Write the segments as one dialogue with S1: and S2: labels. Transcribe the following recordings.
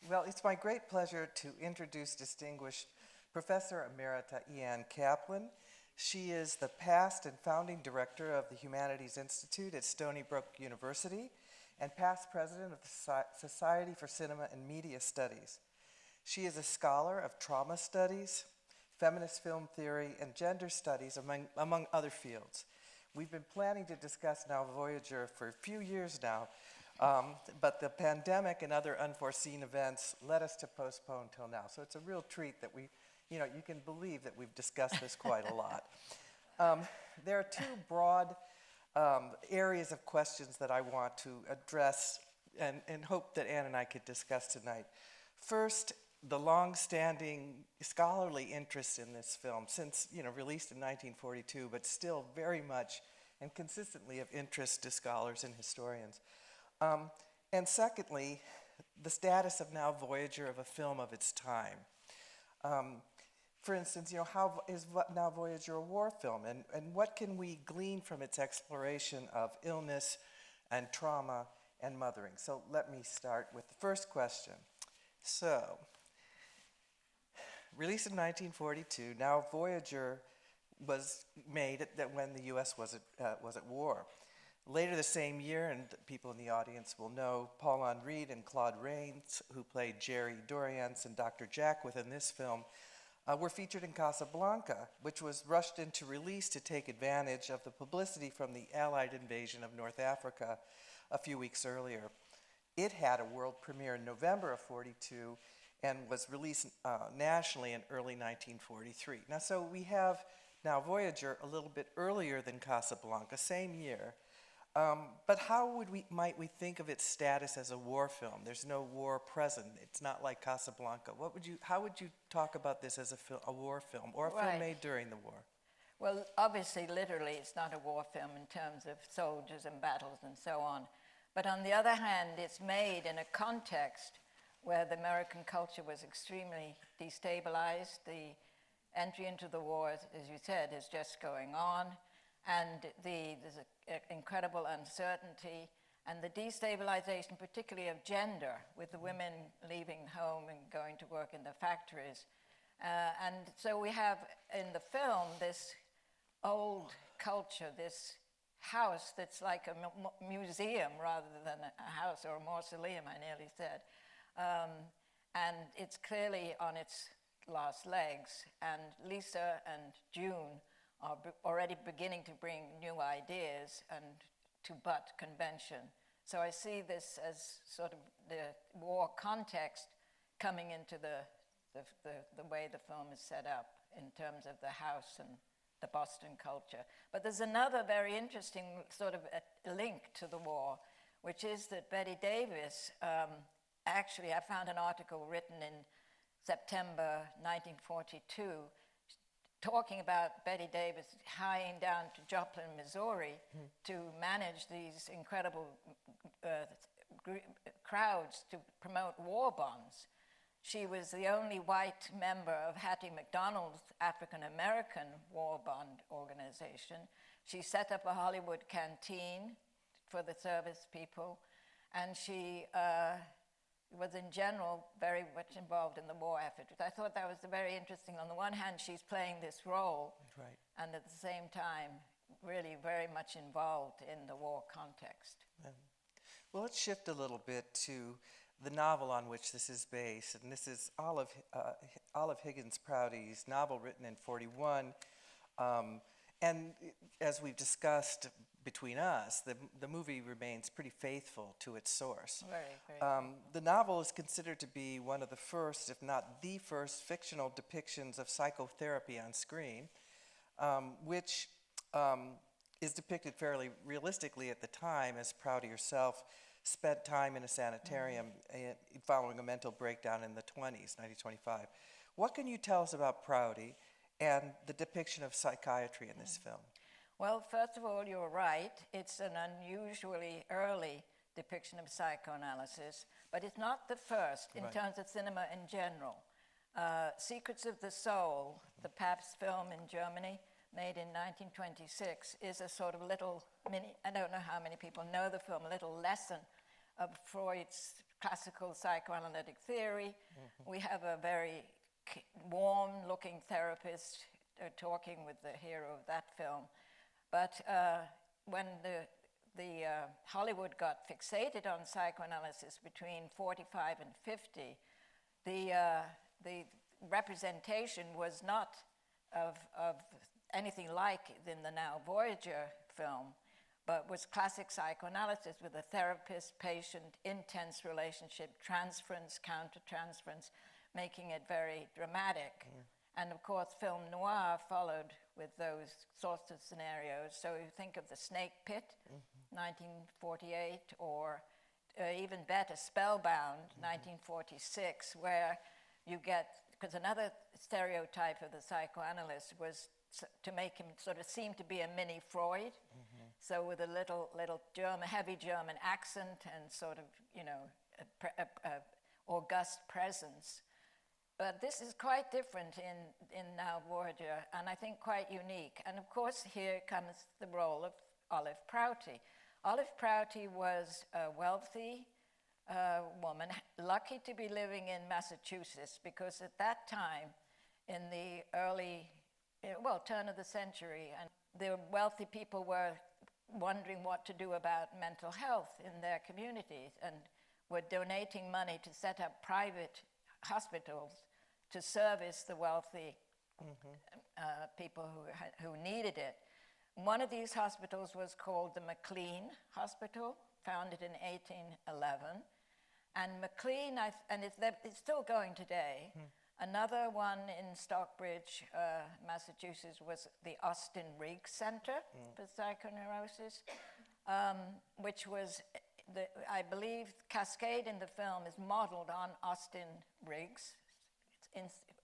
S1: Well, it's my great pleasure to introduce distinguished Professor Emerita E.Ann Kaplan. She is the past and founding director of the Humanities Institute at Stony Brook University and past president of the Society for Cinema and Media Studies. She is a scholar of trauma studies, feminist film theory, and gender studies, among other fields. We've been planning to discuss Now Voyager for a few years now, but the pandemic and other unforeseen events led us to postpone till now. So it's a real treat that you can believe that we've discussed this quite a lot. There are two broad areas of questions that I want to address and hope that Ann and I could discuss tonight. First, the long-standing scholarly interest in this film, since released in 1942, but still very much and consistently of interest to scholars and historians. And secondly, the status of Now Voyager of a film of its time. For instance, how is Now Voyager a war film, and what can we glean from its exploration of illness and trauma and mothering? So let me start with the first question. So, released in 1942, Now Voyager was made when the U.S. was at war. Later the same year, and people in the audience will know, Paul-Anne Reed and Claude Rains, who played Jerry Dorrance and Dr. Jack within this film, were featured in Casablanca, which was rushed into release to take advantage of the publicity from the Allied invasion of North Africa a few weeks earlier. It had a world premiere in November of 42 and was released nationally in early 1943. Now, so we have Now Voyager a little bit earlier than Casablanca, same year. But how might we think of its status as a war film? There's no war present. It's not like Casablanca. How would you talk about this as a war film, or a film made during the war?
S2: Well, obviously, literally, it's not a war film in terms of soldiers and battles and so on. But on the other hand, it's made in a context where the American culture was extremely destabilized. The entry into the war, as you said, is just going on. And there's an incredible uncertainty and the destabilization, particularly of gender, with the women leaving home and going to work in the factories. And so we have in the film this old culture, this house that's like a museum rather than a house or a mausoleum, I nearly said. And it's clearly on its last legs. And Lisa and June are already beginning to bring new ideas and to butt convention. So I see this as sort of the war context coming into the way the film is set up in terms of the house and the Boston culture. But there's another very interesting sort of a link to the war, which is that Bette Davis, actually I found an article written in September 1942 talking about Bette Davis hieing down to Joplin, Missouri to manage these incredible crowds to promote war bonds. She was the only white member of Hattie McDonald's African-American war bond organization. She set up a Hollywood canteen for the service people, and she was in general very much involved in the war effort. I thought that was very interesting. On the one hand, she's playing this role,
S1: right,
S2: and at the same time, really very much involved in the war context.
S1: Well, let's shift a little bit to the novel on which this is based, and this is Olive Higgins Prouty's novel written in 41. And as we've discussed between us, the movie remains pretty faithful to its source.
S2: Very.
S1: The novel is considered to be one of the first, if not the first, fictional depictions of psychotherapy on screen, which is depicted fairly realistically at the time, as Prouty herself spent time in a sanitarium following a mental breakdown in the 1920s, 1925. What can you tell us about Prouty and the depiction of psychiatry in this film?
S2: Well, first of all, you're right. It's an unusually early depiction of psychoanalysis, but it's not the first in terms of cinema in general. Secrets of the Soul, the Pabst film in Germany, made in 1926, is a sort of little mini, I don't know how many people know the film, a little lesson of Freud's classical psychoanalytic theory. We have a very warm-looking therapist talking with the hero of that film. But when the Hollywood got fixated on psychoanalysis between 45 and 50, the representation was not of anything like in the now Voyager film, but was classic psychoanalysis with a therapist, patient, intense relationship, transference, counter-transference, making it very dramatic. And of course, film noir followed with those sorts of scenarios. So you think of The Snake Pit, 1948, or even better, Spellbound, 1946, where you get, because another stereotype of the psychoanalyst was to make him sort of seem to be a mini Freud. So with a little heavy German accent and sort of, you know, a august presence. But this is quite different in Now Voyager, and I think quite unique. And of course, here comes the role of Olive Prouty. Olive Prouty was a wealthy woman, lucky to be living in Massachusetts, because at that time, in the early, turn of the century, and the wealthy people were wondering what to do about mental health in their communities, and were donating money to set up private hospitals to service the wealthy people who needed it. One of these hospitals was called the McLean Hospital, founded in 1811. And McLean, and it's still going today. Another one in Stockbridge, Massachusetts, was the Austin Riggs Center for Psychoneurosis, which was, I believe, Cascade in the film is modeled on Austin Riggs,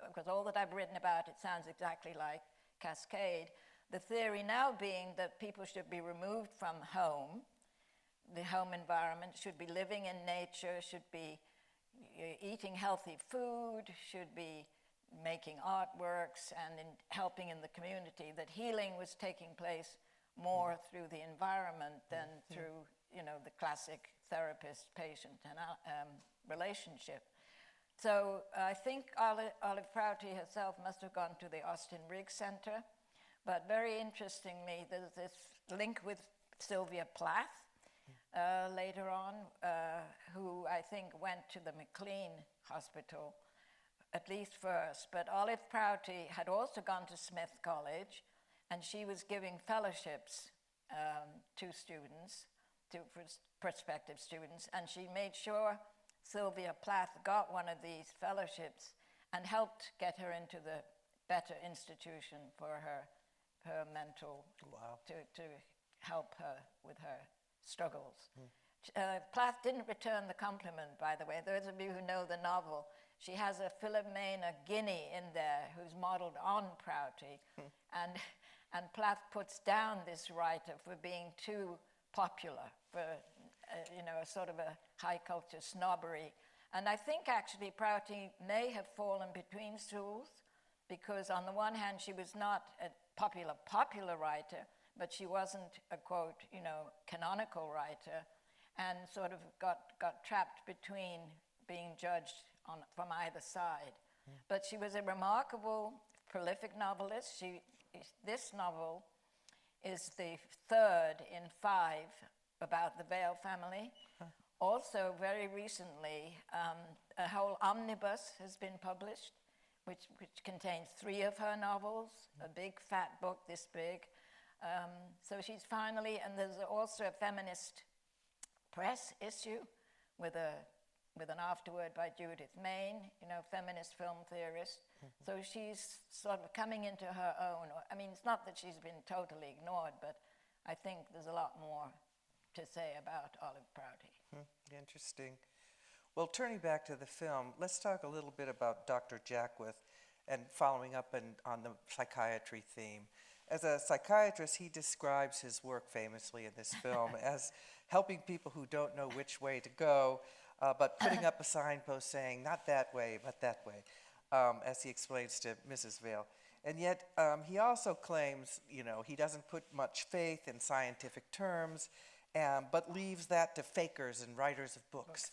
S2: because all that I've written about it sounds exactly like Cascade. The theory now being that people should be removed from home, the home environment, should be living in nature, should be eating healthy food, should be making artworks and helping in the community, that healing was taking place more through the environment than through, you know, the classic therapist-patient and relationship. So I think Olive Prouty herself must have gone to the Austin Riggs Center, but very interestingly, there's this link with Sylvia Plath later on, who I think went to the McLean Hospital, at least first. But Olive Prouty had also gone to Smith College, and she was giving fellowships to students, to prospective students, and she made sure Sylvia Plath got one of these fellowships and helped get her into the better institution for her mental, to help her with her struggles. Plath didn't return the compliment, by the way. Those of you who know the novel, she has a Philomena Guinea in there who's modeled on Prouty, and Plath puts down this writer for being too popular, for a sort of a high culture snobbery. And I think actually Prouty may have fallen between stools, because on the one hand she was not a popular writer, but she wasn't a, quote, canonical writer, and sort of got trapped between being judged from either side. But she was a remarkable, prolific novelist. This novel is the third in 5 about the Vale family. Also, very recently, a whole omnibus has been published, which contains 3 of her novels, a big fat book this big. So she's finally, and there's also a feminist press issue with an afterword by Judith Main, feminist film theorist. So she's sort of coming into her own. I mean, it's not that she's been totally ignored, but I think there's a lot more to say about Olive Prouty.
S1: Interesting. Well, turning back to the film, let's talk a little bit about Dr. Jackwith and following up on the psychiatry theme. As a psychiatrist, he describes his work famously in this film as helping people who don't know which way to go, but putting up a signpost saying, not that way, but that way, as he explains to Mrs. Vale. And yet, he also claims, he doesn't put much faith in scientific terms, but leaves that to fakers and writers of books.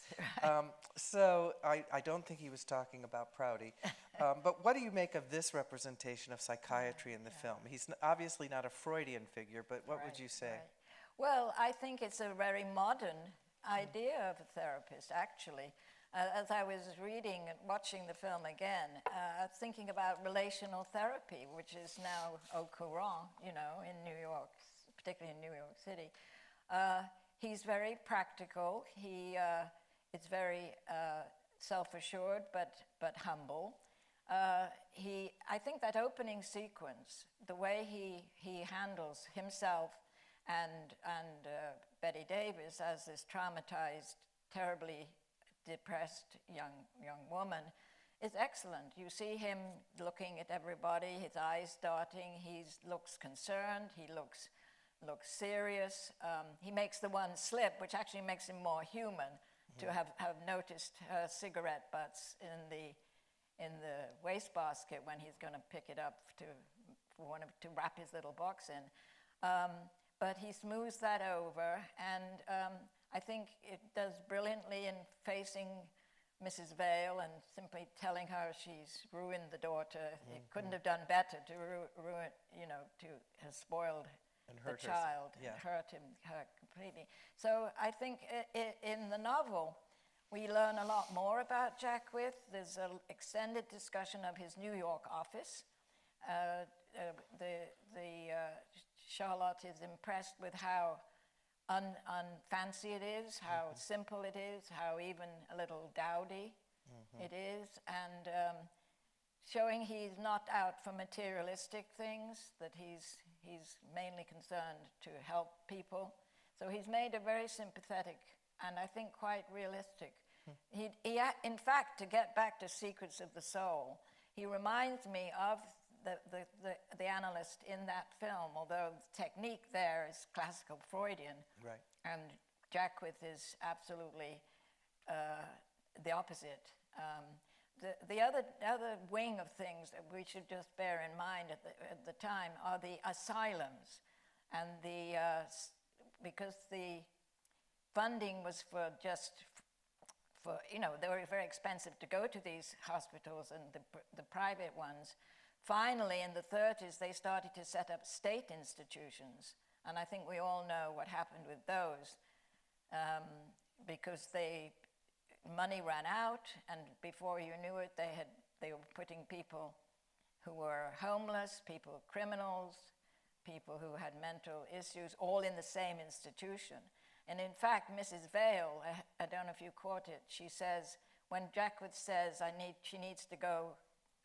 S1: So I don't think he was talking about Prouty. But what do you make of this representation of psychiatry in the film? He's obviously not a Freudian figure, but what would you say?
S2: Right. Well, I think it's a very modern idea of a therapist, actually. As I was reading and watching the film again, I was thinking about relational therapy, which is now au courant, you know, in New York, particularly in New York City. He's very practical. He is very self-assured, but humble. I think that opening sequence, the way he handles himself and Betty Davis as this traumatized, terribly depressed young woman, is excellent. You see him looking at everybody, his eyes darting. He looks concerned. He looks serious. He makes the one slip, which actually makes him more human, to have noticed her cigarette butts in the wastebasket when he's going to pick it up to wrap his little box in. But he smooths that over, and I think it does brilliantly in facing Mrs. Vale and simply telling her she's ruined the daughter. He couldn't have done better to ruin, to have spoiled the child, hurt her completely. So I think in the novel, we learn a lot more about Jack With. There's an extended discussion of his New York office. Charlotte is impressed with how unfancy it is, how simple it is, how even a little dowdy it is, and showing he's not out for materialistic things, that he's mainly concerned to help people. So he's made a very sympathetic and I think quite realistic. In fact, to get back to Secrets of the Soul, he reminds me of the analyst in that film, although the technique there is classical Freudian.
S1: Right.
S2: And Jack With is absolutely the opposite. The other wing of things that we should just bear in mind at the time are the asylums, and because the funding was they were very expensive to go to these hospitals and the private ones. Finally, in the 30s, they started to set up state institutions, and I think we all know what happened with those, because money ran out, and before you knew it, they were putting people who were homeless, criminals, people who had mental issues, all in the same institution. And in fact, Mrs. Vale, I don't know if you caught it, she says, when Jack With says she needs to go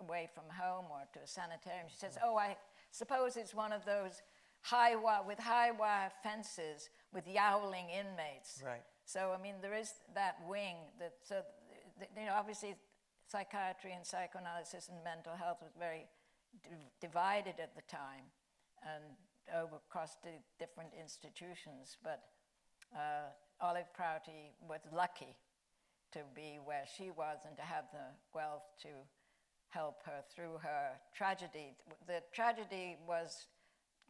S2: away from home or to a sanitarium, she says, oh, I suppose it's one of those high wire fences with yowling inmates.
S1: Right.
S2: So, I mean, there is that wing obviously psychiatry and psychoanalysis and mental health was very divided at the time and across the different institutions. But Olive Prouty was lucky to be where she was and to have the wealth to help her through her tragedy. The tragedy was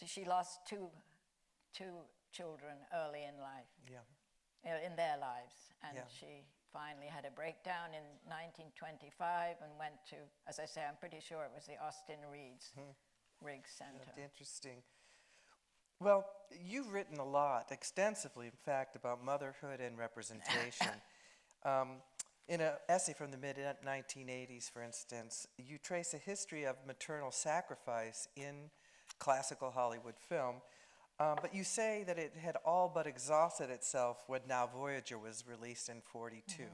S2: she lost two children early in life.
S1: Yeah.
S2: In their lives, and
S1: Yeah.
S2: she finally had a breakdown in 1925 and went to, as I say, I'm pretty sure it was the Austin Riggs Center.
S1: That's interesting. Well, you've written a lot, extensively, in fact, about motherhood and representation. In an essay from the mid-1980s, for instance, you trace a history of maternal sacrifice in classical Hollywood film. But you say that it had all but exhausted itself when Now Voyager was released in 1942.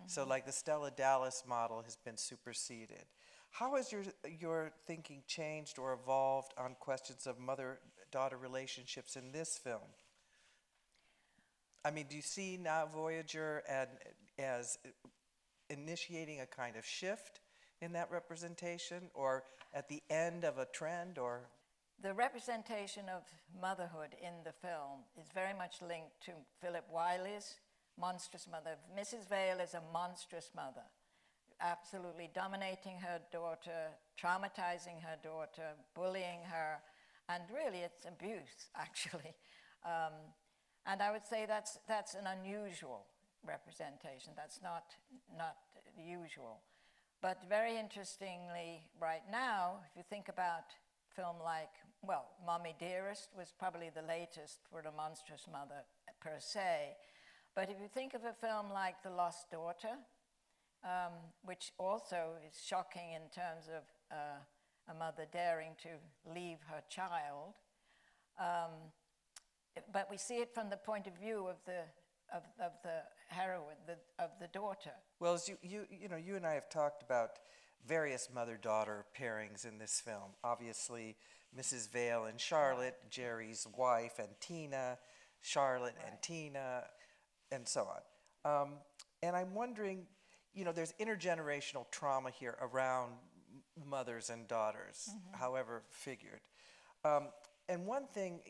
S1: So like the Stella Dallas model has been superseded. How has your thinking changed or evolved on questions of mother-daughter relationships in this film? I mean, do you see Now Voyager as initiating a kind of shift in that representation, or at the end of a trend, or?
S2: The representation of motherhood in the film is very much linked to Philip Wiley's monstrous mother. Mrs. Vale is a monstrous mother, absolutely dominating her daughter, traumatizing her daughter, bullying her, and really it's abuse, actually. And I would say that's an unusual representation. That's not usual. But very interestingly, right now, if you think about film like, well, Mommy Dearest was probably the latest for a monstrous mother per se. But if you think of a film like The Lost Daughter, which also is shocking in terms of a mother daring to leave her child, but we see it from the point of view of the heroine, of the daughter.
S1: Well, as you and I have talked about various mother-daughter pairings in this film. Obviously, Mrs. Vale and Charlotte, Jerry's wife and Tina, Charlotte and Tina, and so on. And I'm wondering, there's intergenerational trauma here around mothers and daughters, however figured. And one thing,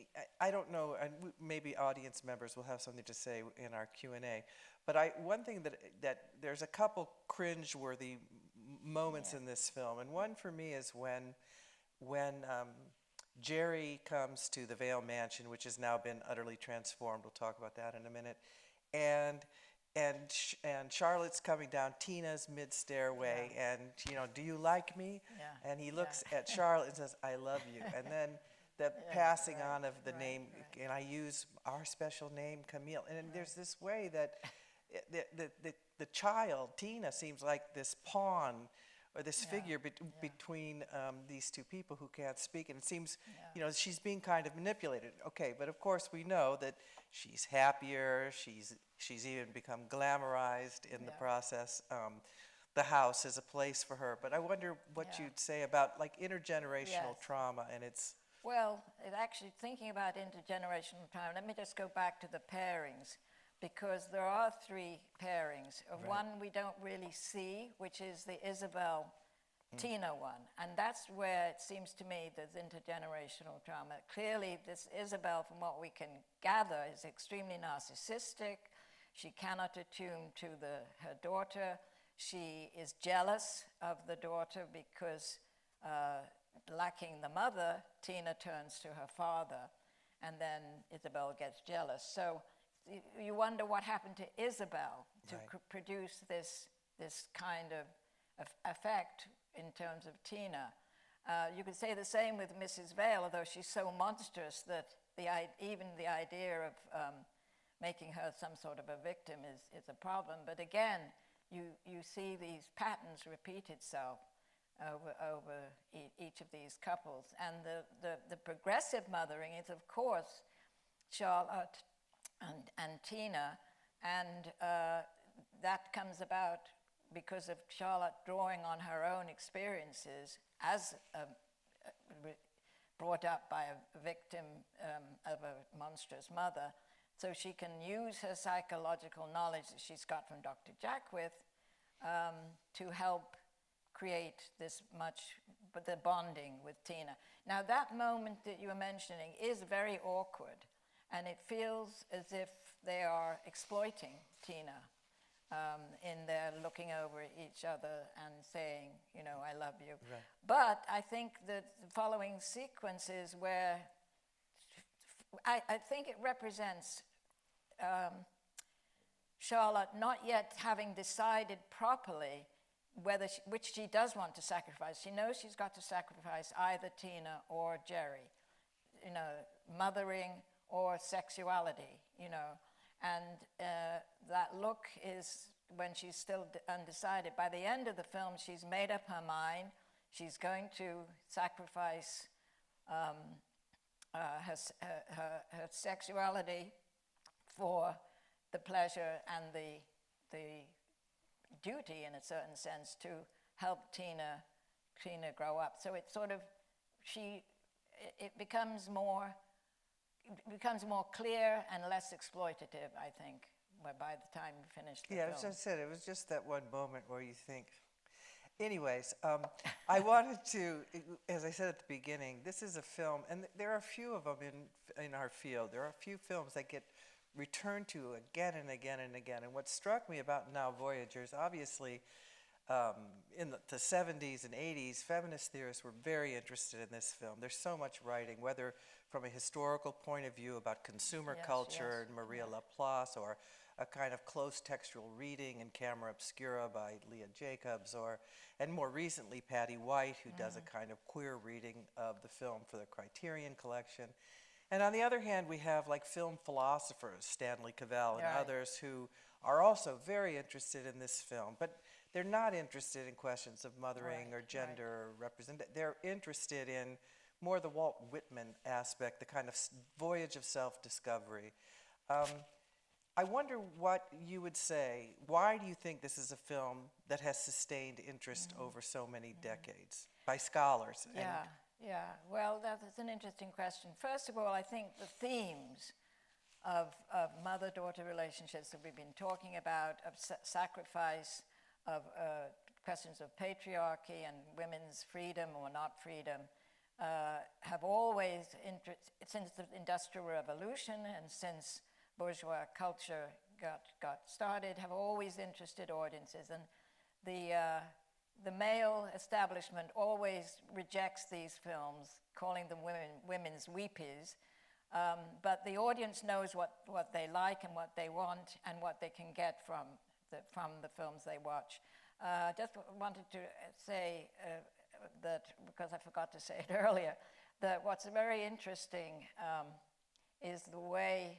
S1: I don't know, and maybe audience members will have something to say in our Q&A, but one thing that there's a couple cringe-worthy moments in this film, and one for me is when Jerry comes to the Vale Mansion, which has now been utterly transformed. We'll talk about that in a minute, and Charlotte's coming down Tina's mid-stairway, and do you like me?
S2: Yeah.
S1: And he looks at Charlotte and says, "I love you," and then the passing on of the name, and I use our special name, Camille. And there's this way that the child, Tina, seems like this pawn or this figure between these two people who can't speak. And it seems, she's being kind of manipulated. Okay, but of course we know that she's happier. She's even become glamorized in the process. The house is a place for her. But I wonder what you'd say about like intergenerational trauma and its...
S2: Well, actually thinking about intergenerational trauma, let me just go back to the pairings, because there are three pairings. One we don't really see, which is the Isabel-Tina one. And that's where it seems to me there's intergenerational trauma. Clearly, this Isabel, from what we can gather, is extremely narcissistic. She cannot attune to her daughter. She is jealous of the daughter because lacking the mother, Tina turns to her father, and then Isabel gets jealous. So you wonder what happened to Isabel to produce this kind of effect in terms of Tina. You could say the same with Mrs. Vale, although she's so monstrous that even the idea of making her some sort of a victim is a problem. But again, you see these patterns repeat itself over each of these couples. And the progressive mothering is, of course, Charlotte and Tina, and that comes about because of Charlotte drawing on her own experiences as brought up by a victim of a monstrous mother, so she can use her psychological knowledge that she's got from Dr. Jackwith to help create the bonding with Tina. Now that moment that you were mentioning is very awkward, and it feels as if they are exploiting Tina in their looking over at each other and saying, I love you. Right. But I think that the following sequence is where I think it represents Charlotte not yet having decided properly which she does want to sacrifice. She knows she's got to sacrifice either Tina or Jerry, mothering or sexuality, and that look is when she's still undecided. By the end of the film, she's made up her mind. She's going to sacrifice her sexuality for the pleasure and the duty, in a certain sense, to help Tina grow up. So it's sort of it becomes more clear and less exploitative, I think, by the time we finish the film.
S1: As I said, it was just that one moment where you think. Anyways, I wanted to, as I said at the beginning, this is a film, and there are a few of them in our field. There are a few films that get returned to again and again and again. And what struck me about Now Voyagers, obviously, in the 70s and 80s, feminist theorists were very interested in this film. There's so much writing, whether from a historical point of view about consumer
S2: Yes,
S1: culture
S2: yes,
S1: and Maria
S2: yeah.
S1: Laplace, or a kind of close textual reading in Camera Obscura by Leah Jacobs, and more recently Patty White, who does a kind of queer reading of the film for the Criterion Collection. And on the other hand, we have like film philosophers, Stanley Cavell and
S2: Right.
S1: others, who are also very interested in this film, but they're not interested in questions of mothering
S2: Right,
S1: or gender or representation. They're interested in more the Walt Whitman aspect, the kind of voyage of self-discovery. I wonder what you would say. Why do you think this is a film that has sustained interest over so many decades by scholars? And
S2: Yeah, yeah. Well, that's an interesting question. First of all, I think the themes of mother-daughter relationships that we've been talking about, of sacrifice, of questions of patriarchy and women's freedom or not freedom, have always, since the Industrial Revolution and since bourgeois culture got started, have always interested audiences. And the male establishment always rejects these films, calling them women's weepies. But the audience knows what they like and what they want and what they can get from the films they watch. Just wanted to say that, because I forgot to say it earlier, that what's very interesting is the way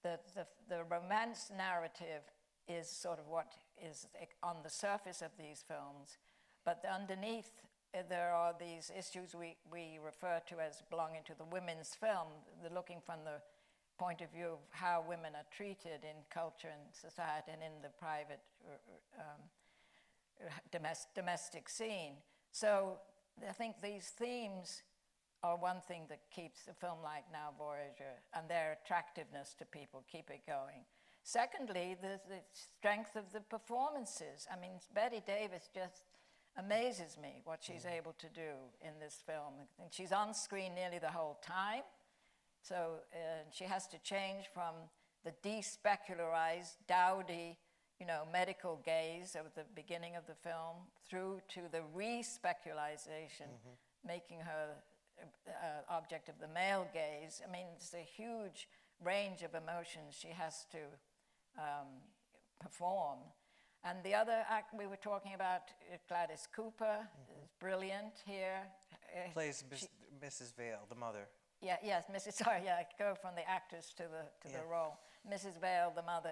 S2: the romance narrative is sort of what is on the surface of these films, but underneath there are these issues we refer to as belonging to the women's film, looking from the point of view of how women are treated in culture and society and in the private domestic scene. So I think these themes are one thing that keeps a film like Now Voyager and their attractiveness to people keep it going. Secondly, the strength of the performances. I mean, Bette Davis just amazes me what she's able to do in this film. And she's on screen nearly the whole time. So she has to change from the despecularized, dowdy, medical gaze of the beginning of the film through to the re-speculization, making her object of the male gaze. I mean, it's a huge range of emotions she has to perform. And the other act we were talking about, Gladys Cooper, is brilliant here.
S1: plays Mrs. Vale, the mother.
S2: Yeah, yes, I go from the actress to the role. Mrs. Vale, the mother,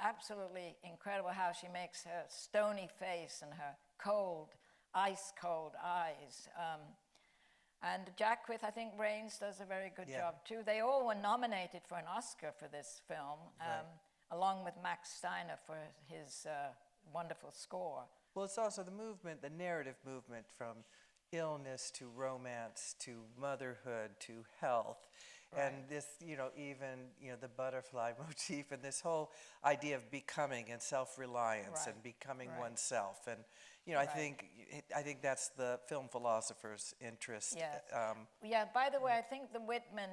S2: absolutely incredible how she makes her stony face and her cold, ice-cold eyes. And Jacquith, I think Rains does a very good job too. They all were nominated for an Oscar for this film, along with Max Steiner for his wonderful score.
S1: Well, it's also the movement, the narrative movement from illness to romance to motherhood to health. Right. And this, even, the butterfly motif and this whole idea of becoming and self-reliance and becoming oneself. And, I think that's the film philosopher's interest.
S2: Yes. By the way, I think the Whitman,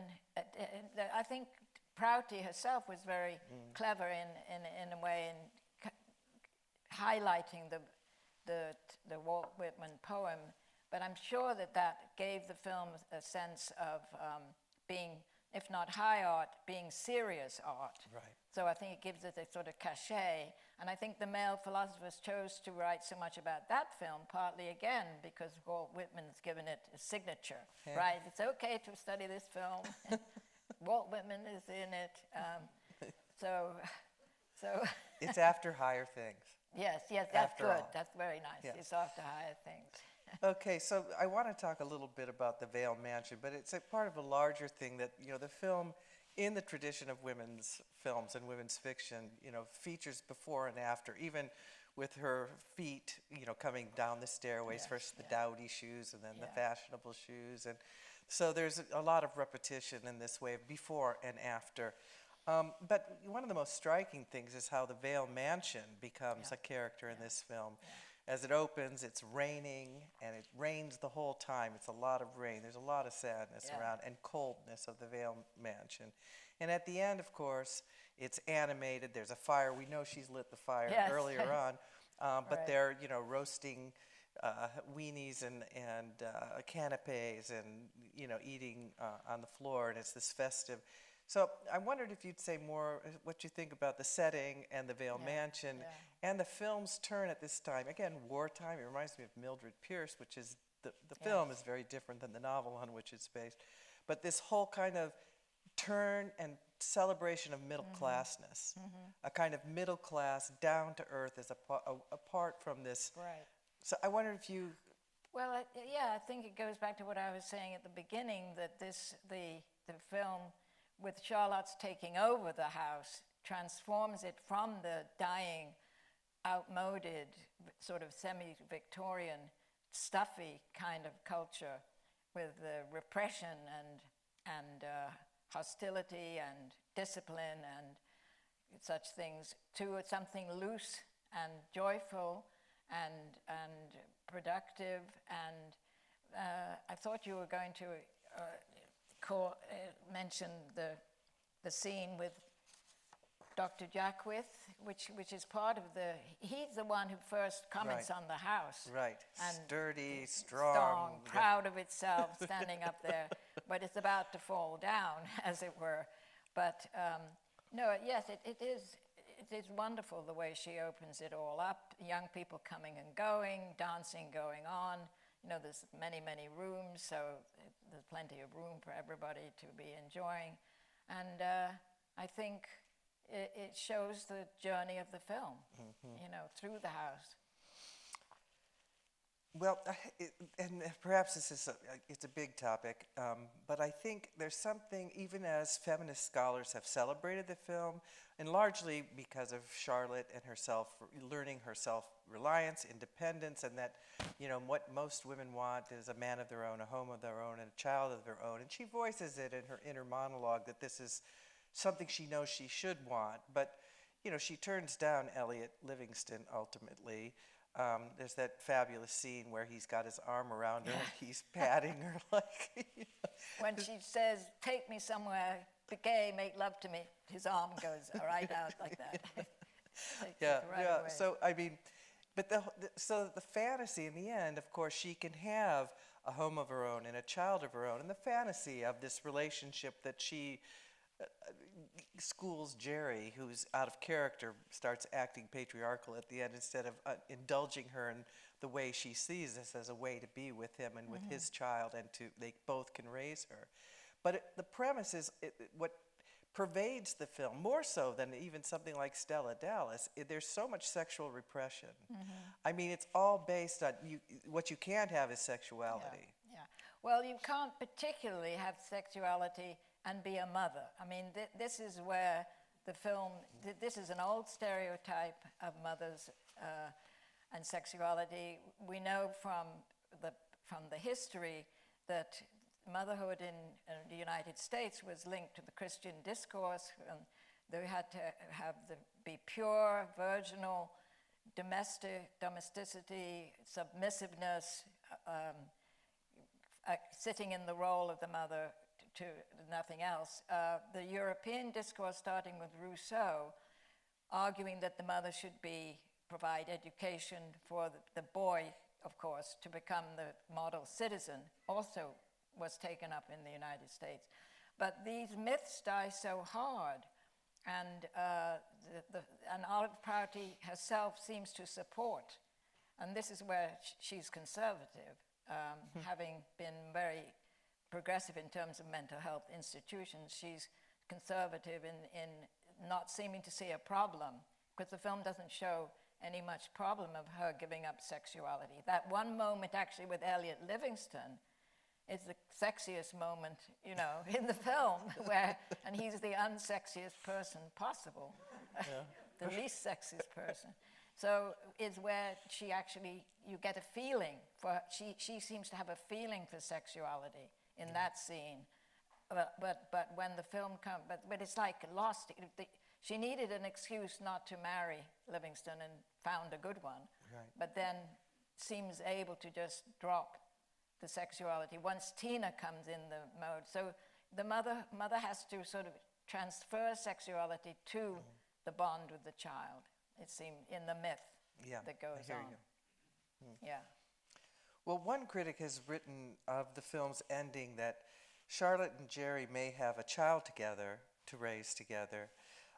S2: I think Prouty herself was very clever in a way in highlighting the Walt Whitman poem. But I'm sure that gave the film a sense of being, if not high art, being serious art.
S1: Right.
S2: So I think it gives it a sort of cachet. And I think the male philosophers chose to write so much about that film, partly again, because Walt Whitman's given it a signature, right? It's okay to study this film. Walt Whitman is in it. So
S1: it's after higher things.
S2: Yes, that's good.
S1: All.
S2: That's very nice.
S1: Yes.
S2: It's after higher things.
S1: Okay, so I want to talk a little bit about the Vale Mansion, but it's a part of a larger thing that, the film, in the tradition of women's films and women's fiction, features before and after, even with her feet, coming down the stairways, first the dowdy shoes and then the fashionable shoes. And so there's a lot of repetition in this way, before and after. But one of the most striking things is how the Vale Mansion becomes a character in this film. As it opens, it's raining, and it rains the whole time. It's a lot of rain. There's a lot of sadness around, and coldness of the Vale Mansion. And at the end, of course, it's animated. There's a fire. We know she's lit the fire earlier on. but
S2: Right.
S1: they're, you know, roasting weenies and canapes and, you know, eating on the floor, and it's this festive. So I wondered if you'd say more what you think about the setting and the Vale
S2: Yeah,
S1: Mansion
S2: yeah.
S1: and the film's turn at this time. Again, wartime. It reminds me of Mildred Pierce, which is the film is very different than the novel on which it's based. But this whole kind of turn and celebration of middle classness, a kind of middle class, down to earth, is apart from this.
S2: Right.
S1: So I wondered if you.
S2: Well, yeah, I think it goes back to what I was saying at the beginning, that the film, with Charlotte's taking over the house, transforms it from the dying, outmoded, sort of semi-Victorian, stuffy kind of culture with the repression and hostility and discipline and such things, to something loose and joyful and productive. And I thought you were going to mention the scene with Dr. Jackwith, which is part of he's the one who first comments
S1: Right.
S2: on the house.
S1: Right.
S2: And
S1: Sturdy, strong.
S2: proud of itself, standing up there, but it's about to fall down, as it were. But no, yes, it is wonderful the way she opens it all up. Young people coming and going, dancing going on. You know, there's many, many rooms, so there's plenty of room for everybody to be enjoying. And I think it shows the journey of the film, you know, through the house.
S1: Well, and perhaps this is it's a big topic, but I think there's something, even as feminist scholars have celebrated the film, and largely because of Charlotte and herself, learning her self-reliance, independence, and that, you know, what most women want is a man of their own, a home of their own, and a child of their own. And she voices it in her inner monologue that this is something she knows she should want. But, you know, she turns down Elliot Livingston ultimately. There's that fabulous scene where he's got his arm around her and he's patting her like, you know.
S2: When she says, "Take me somewhere, be gay, make love to me," his arm goes right out like that. Takes
S1: Yeah,
S2: it right
S1: yeah.
S2: away.
S1: So I mean, but so the fantasy in the end, of course, she can have a home of her own and a child of her own, and the fantasy of this relationship that she schools Jerry, who's out of character, starts acting patriarchal at the end instead of indulging her in the way she sees this as a way to be with him and with his child, and they both can raise her. But the premise is what pervades the film, more so than even something like Stella Dallas. There's so much sexual repression. I mean, it's all based on what you can't have is sexuality.
S2: Yeah. Well, you can't particularly have sexuality and be a mother. I mean, this is where the film, this is an old stereotype of mothers and sexuality. We know from the history that motherhood in the United States was linked to the Christian discourse, and they had to be pure, virginal, domesticity, submissiveness, sitting in the role of the mother to nothing else. The European discourse, starting with Rousseau, arguing that the mother should provide education for the boy, of course, to become the model citizen, also was taken up in the United States. But these myths die so hard, and Olive Prouty herself seems to support, and this is where she's conservative, having been very progressive in terms of mental health institutions. She's conservative in not seeming to see a problem, because the film doesn't show any much problem of her giving up sexuality. That one moment actually with Elliot Livingston is the sexiest moment, you know, in the film, and he's the unsexiest person possible, the least sexiest person. So is where you get a feeling she seems to have a feeling for sexuality in that scene. But when the film comes, but it's like lost. She needed an excuse not to marry Livingston and found a good one, but then seems able to just drop the sexuality once Tina comes in the mode. So the mother has to sort of transfer sexuality to the bond with the child, it seems, in the myth.
S1: Yeah,
S2: that goes
S1: I hear
S2: on.
S1: you.
S2: Yeah.
S1: Well, one critic has written of the film's ending that Charlotte and Jerry may have a child together to raise together,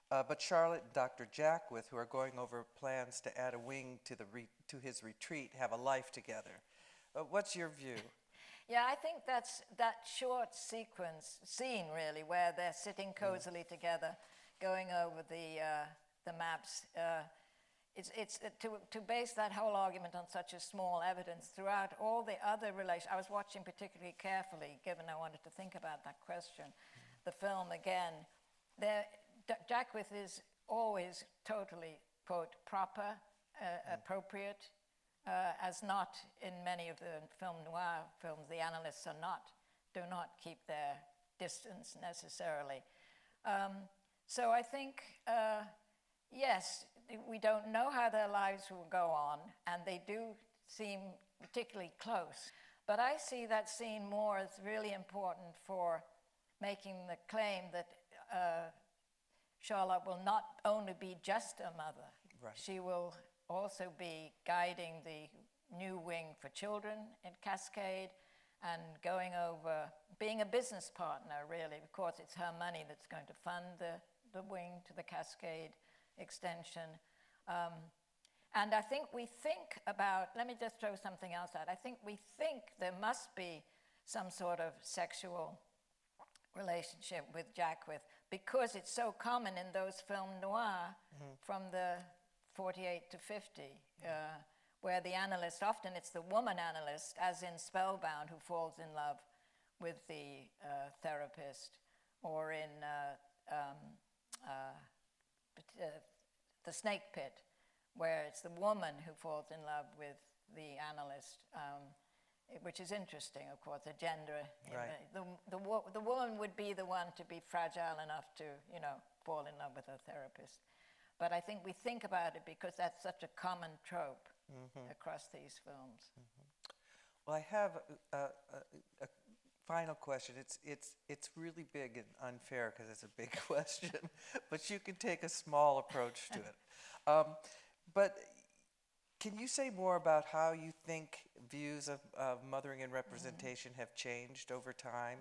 S1: but Charlotte and Dr. Jackwith, who are going over plans to add a wing to to his retreat, have a life together. What's your view?
S2: Yeah, I think that's that short scene really, where they're sitting cozily together, going over the maps. To base that whole argument on such a small evidence throughout all the other relations. I was watching particularly carefully, given I wanted to think about that question. The film again. Jackwith is always totally, quote, proper, appropriate, as not in many of the film noir films. The analysts do not keep their distance necessarily. So I think, yes, we don't know how their lives will go on, and they do seem particularly close. But I see that scene more as really important for making the claim that Charlotte will not only be just a mother,
S1: Right.
S2: she will also be guiding the new wing for children in Cascade and going over, being a business partner, really. Of course, it's her money that's going to fund the wing to the Cascade extension. And I think we think about, let me just throw something else out. I think we think there must be some sort of sexual relationship with Jackwith because it's so common in those film noir from the 48 to 50, where the analyst, often it's the woman analyst, as in Spellbound, who falls in love with the therapist, or in The Snake Pit, where it's the woman who falls in love with the analyst, which is interesting, of course, the gender.
S1: Right.
S2: The woman would be the one to be fragile enough to, fall in love with her therapist. But I think we think about it because that's such a common trope across these films.
S1: Well, I have a final question. It's really big and unfair because it's a big question, but you can take a small approach to it. But can you say more about how you think views of mothering and representation have changed over time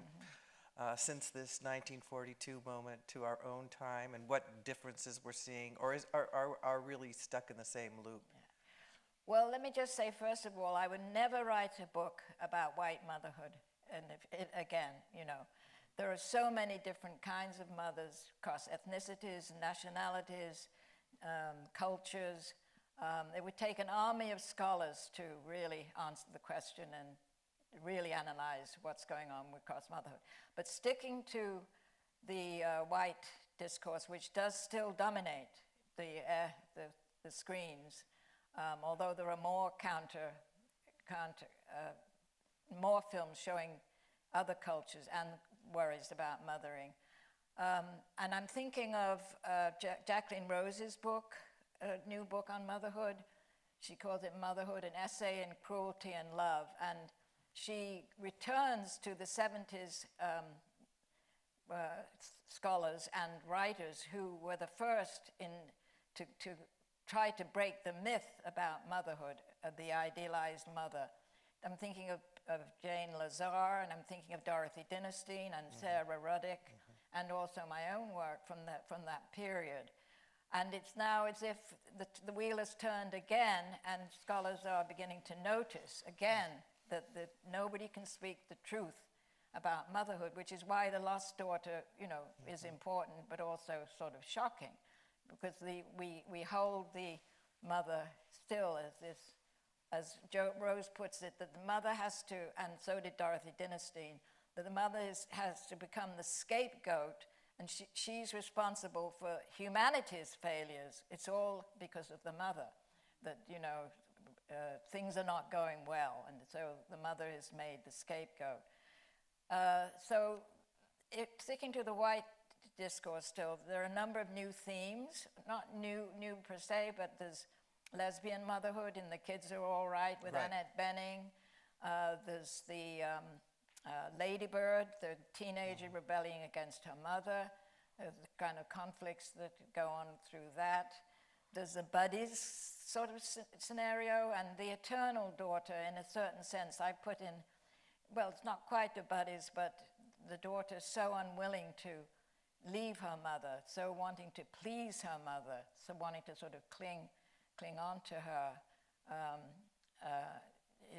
S1: since this 1942 moment to our own time, and what differences we're seeing, or are really stuck in the same loop?
S2: Well, let me just say, first of all, I would never write a book about white motherhood. And again, there are so many different kinds of mothers across ethnicities, nationalities, cultures. It would take an army of scholars to really answer the question and really analyze what's going on with cross motherhood. But sticking to the white discourse, which does still dominate the screens, although there are more more films showing other cultures and worries about mothering. And I'm thinking of Jacqueline Rose's book, a new book on motherhood. She calls it Motherhood, an Essay in Cruelty and Love. And she returns to the 70s scholars and writers who were the first to try to break the myth about motherhood, the idealized mother. I'm thinking of Jane Lazar, and I'm thinking of Dorothy Dinnerstein and Sarah Ruddick, and also my own work from that period. And it's now as if the wheel has turned again, and scholars are beginning to notice again that nobody can speak the truth about motherhood, which is why The Lost Daughter, is important, but also sort of shocking, because we hold the mother still as this, as Rose puts it, that the mother has to, and so did Dorothy Dinnerstein, that the mother has to become the scapegoat, and she's responsible for humanity's failures. It's all because of the mother that, things are not going well, and so the mother is made the scapegoat. So sticking to the white discourse still, there are a number of new themes, not new per se, but there's lesbian motherhood in The Kids Are All Right with Annette Bening. There's the Lady Bird, the teenager rebelling against her mother, the kind of conflicts that go on through that. there's a buddies sort of scenario, and the eternal daughter, in a certain sense, I put in, well, it's not quite the buddies, but the daughter so unwilling to leave her mother, so wanting to please her mother, so wanting to sort of cling on to her,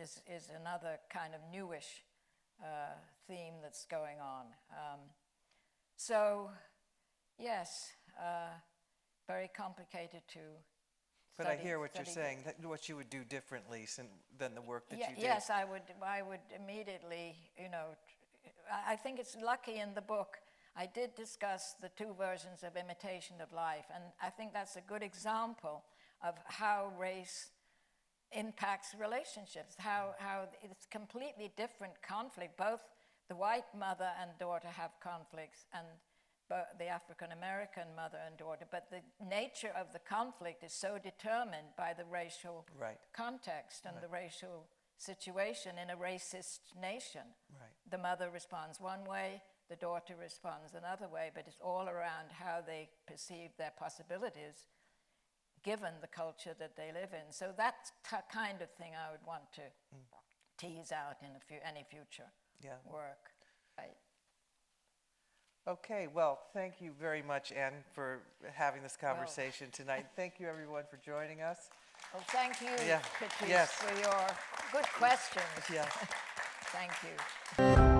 S2: is another kind of newish theme that's going on. So, yes, very complicated to
S1: But I hear what you're
S2: study
S1: saying, that what you would do differently than the work that you did.
S2: Yes, I would immediately, I think it's lucky in the book I did discuss the two versions of Imitation of Life, and I think that's a good example of how race impacts relationships, how it's completely different conflict. Both the white mother and daughter have conflicts, and the African American mother and daughter, but the nature of the conflict is so determined by the racial context and the racial situation in a racist nation.
S1: Right.
S2: The mother responds one way, the daughter responds another way, but it's all around how they perceive their possibilities given the culture that they live in. So that's kind of thing I would want to tease out in any future work. Right.
S1: Okay, well, thank you very much, Anne, for having this conversation tonight. Thank you, everyone, for joining us.
S2: Well, thank you,
S1: Yeah.
S2: Patrice,
S1: Yes.
S2: for your good questions.
S1: Yes.
S2: Thank you.